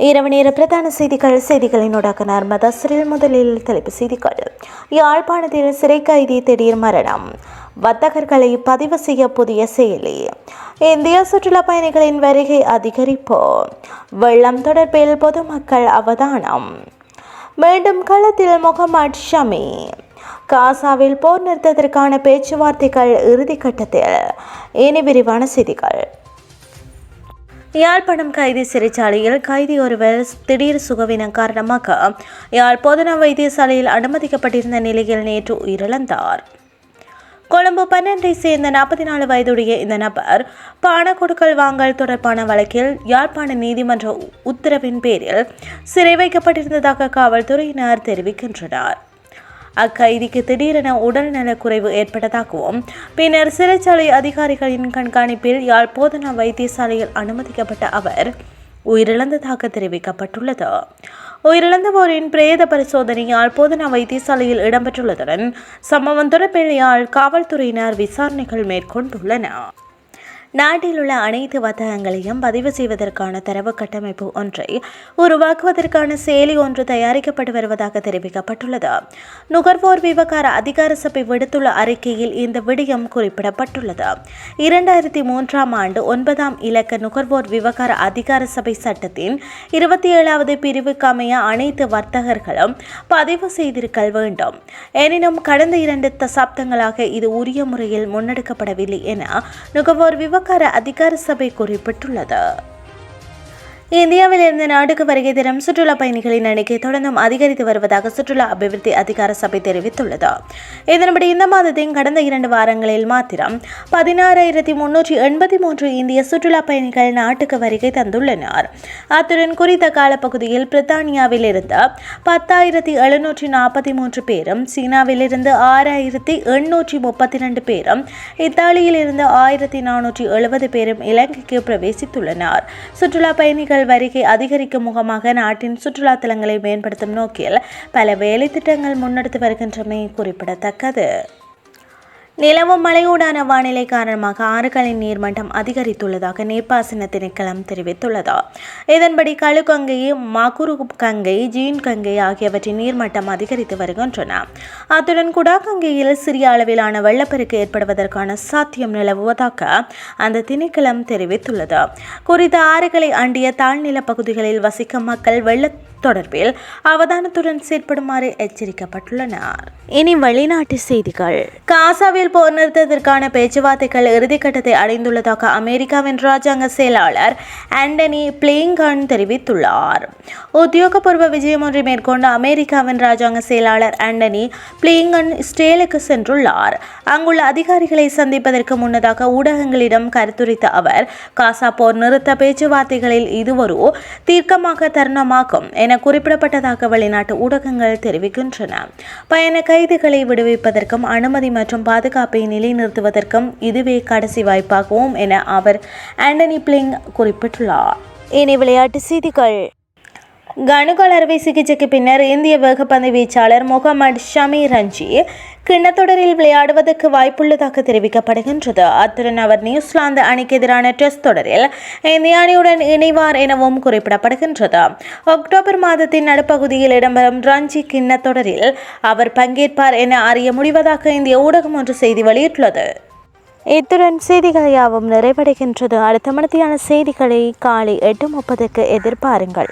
இரவு நேர பிரதான செய்திகளினூடாக நர்மதாசரில் முதலில் தலைப்பு செய்திகள். யாழ்ப்பாணத்தில் சிறை கைதி திடீர் மரணம், வர்த்தகர்களை பதிவு செய்ய புதிய செயலி, இந்திய சுற்றுலா பயணிகளின் வருகை அதிகரிப்பு, வெள்ளம் தொடர்பில் பொதுமக்கள் அவதானம், மீண்டும் களத்தில் முகமது ஷமி, காசாவில் போர் நிறுத்தத்திற்கான பேச்சுவார்த்தைகள் இறுதிக்கட்டத்தில். இனி விரிவான செய்திகள். யாழ்ப்பாணம் கைதி சிறைச்சாலையில் கைதி ஒருவர் திடீர் சுகவீனம் காரணமாக யாழ் போதனா வைத்தியசாலையில் அனுமதிக்கப்பட்டிருந்த நிலையில் நேற்று உயிரிழந்தார். கொழும்பு 12ஐ சேர்ந்த 44 வயதுடைய இந்த நபர் பண கொடுக்கல் வாங்கல் தொடர்பான வழக்கில் யாழ்ப்பாண நீதிமன்ற உத்தரவின் பேரில் சிறை வைக்கப்பட்டிருந்ததாக காவல்துறையினர் தெரிவிக்கின்றனர். அக்கைதிக்கு திடீரென உடல்நலக்குறைவு ஏற்பட்டதாகவும் பின்னர் சிறைச்சாலை அதிகாரிகளின் கண்காணிப்பில் யாழ் போதனா வைத்தியசாலையில் அனுமதிக்கப்பட்ட அவர் உயிரிழந்ததாக தெரிவிக்கப்பட்டுள்ளது. உயிரிழந்தவோரின் பிரேத பரிசோதனை யாழ் போதனா வைத்தியசாலையில் இடம்பெற்றுள்ளதுடன் சம்பவம் தொடர்பில் யாழ் காவல்துறையினர் விசாரணைகள் மேற்கொண்டுள்ளனர். நாட்டில் உள்ள அனைத்து வர்த்தகங்களையும் பதிவு செய்வதற்கான தரவு கட்டமைப்பு ஒன்றை உருவாக்குவதற்கான செயலி ஒன்று தயாரிக்கப்பட்டு வருவதாக தெரிவிக்கப்பட்டுள்ளது. நுகர்வோர் விவகார அதிகார சபை விடுத்துள்ள அறிக்கையில் இந்த விடயம் குறிப்பிடப்பட்டுள்ளது. 2003ஆம் ஆண்டு 9ஆம் இலக்க நுகர்வோர் விவகார அதிகார சபை சட்டத்தின் 27வது பிரிவுக்கு அமைய அனைத்து வர்த்தகர்களும் பதிவு செய்திருக்க வேண்டும். எனினும் கடந்த 2 தசாப்தங்களாக இது உரிய முறையில் முன்னெடுக்கப்படவில்லை என நுகர்வோர் விவகார அதிகார சபை குறிப்பிட்டுள்ளது. இந்தியாவிலிருந்து நாட்டுக்கு வருகை தரும் சுற்றுலா பயணிகளின் எண்ணிக்கை தொடர்ந்தும் அதிகரித்து வருவதாக சுற்றுலா அபிவிருத்தி அதிகார சபை தெரிவித்துள்ளது. இதன்படி இந்த மாதத்தின் கடந்த 2 வாரங்களில் மாத்திரம் 16,383 இந்திய சுற்றுலா பயணிகள் நாட்டுக்கு வருகை தந்துள்ளனர். அத்துடன் குறித்த காலப்பகுதியில் பிரித்தானியாவில் இருந்து 10,743 பேரும், சீனாவிலிருந்து 6,832 பேரும், இத்தாலியில் இருந்து 1,470 பேரும் இலங்கைக்கு பிரவேசித்துள்ளனர். சுற்றுலா பயணிகள் வருகை அதிகரிக்கும் முகமாக நாட்டின் சுற்றுலா தலங்களை மேம்படுத்தும் நோக்கில் பல வேலை திட்டங்கள் முன்னெடுத்து வருகின்றமை குறிப்பிடத்தக்கது. நிலவும் மழையூடான வானிலை காரணமாக ஆறுகளின் நீர்மட்டம் அதிகரித்துள்ளதாக நீர்ப்பாசன திணைக்களம் தெரிவித்துள்ளது. இதன்படி களுகங்கை, மகுரு கங்கை, ஜீன் கங்கை ஆகியவற்றின் நீர்மட்டம் அதிகரித்து வருகின்றன. அத்துடன் குடாகங்கையில் சிறிய அளவிலான வெள்ளப்பெருக்கு ஏற்படுவதற்கான சாத்தியம் நிலவுவதாக அந்த திணைக்களம் தெரிவித்துள்ளது. குறித்த ஆறுகளை அண்டிய தாழ்நில பகுதிகளில் வசிக்கும் மக்கள் வெள்ள தொடர்பில் அவதானத்துடன் செயற்படுமாறு எச்சரிக்கப்பட்டுள்ளனர். இனி வெளிநாட்டு செய்திகள். காசாவில் போர் நிறுத்தத்திற்கான பேச்சுவார்த்தைகள் இறுதிக்கட்டத்தை அடைந்துள்ளதாக அமெரிக்காவின் ராஜாங்க செயலாளர் ஆண்டனி பிளிங்கன் தெரிவித்துள்ளார். உத்தியோகபூர்வ விஜயம் ஒன்றை மேற்கொண்ட அமெரிக்காவின் ராஜாங்க செயலாளர் ஆண்டனி பிளிங்கன் இஸ்ரேலுக்கு சென்றுள்ளார். அங்குள்ள அதிகாரிகளை சந்திப்பதற்கு முன்னதாக ஊடகங்களிடம் கருத்துரைத்த அவர், காசா போர் நிறுத்த பேச்சுவார்த்தைகளில் இது ஒரு தீர்க்கமாக தருணமாகும் என குறிப்பிடப்பட்டதாக வெளிநாட்டு ஊடகங்கள் தெரிவிக்கின்றன. பயண கைதிகளை விடுவிப்பதற்கும் அனுமதி மற்றும் பாதுகாப்பை நிலைநிறுத்துவதற்கும் இதுவே கடைசி வாய்ப்பாகும் என அவர் ஆண்டனி பிளிங் குறிப்பிட்டுள்ளார். இனி விளையாட்டு செய்திகள். கணுகால் அறுவை சிகிச்சைக்கு பின்னர் இந்திய வேகப்பந்து வீச்சாளர் முகமது ஷமி ரஞ்சி கிண்ணத்தொடரில் விளையாடுவதற்கு வாய்ப்புள்ளதாக தெரிவிக்கப்படுகின்றது. அத்துடன் அவர் நியூசிலாந்து அணிக்கு எதிரான டெஸ்ட் தொடரில் இந்திய அணியுடன் இணைவார் எனவும் குறிப்பிடப்படுகின்றது. அக்டோபர் மாதத்தின் நடுப்பகுதியில் இடம்பெறும் ரஞ்சி கிண்ணத்தொடரில் அவர் பங்கேற்பார் என அறிய முடிவதாக இந்திய ஊடகம் ஒன்று செய்தி வெளியிட்டுள்ளது. இத்துடன் செய்திகள் யாவும் நிறைவடைகின்றது. அடுத்த மணித்தியான செய்திகளை காலை 8:30க்கு எதிர்பாருங்கள்.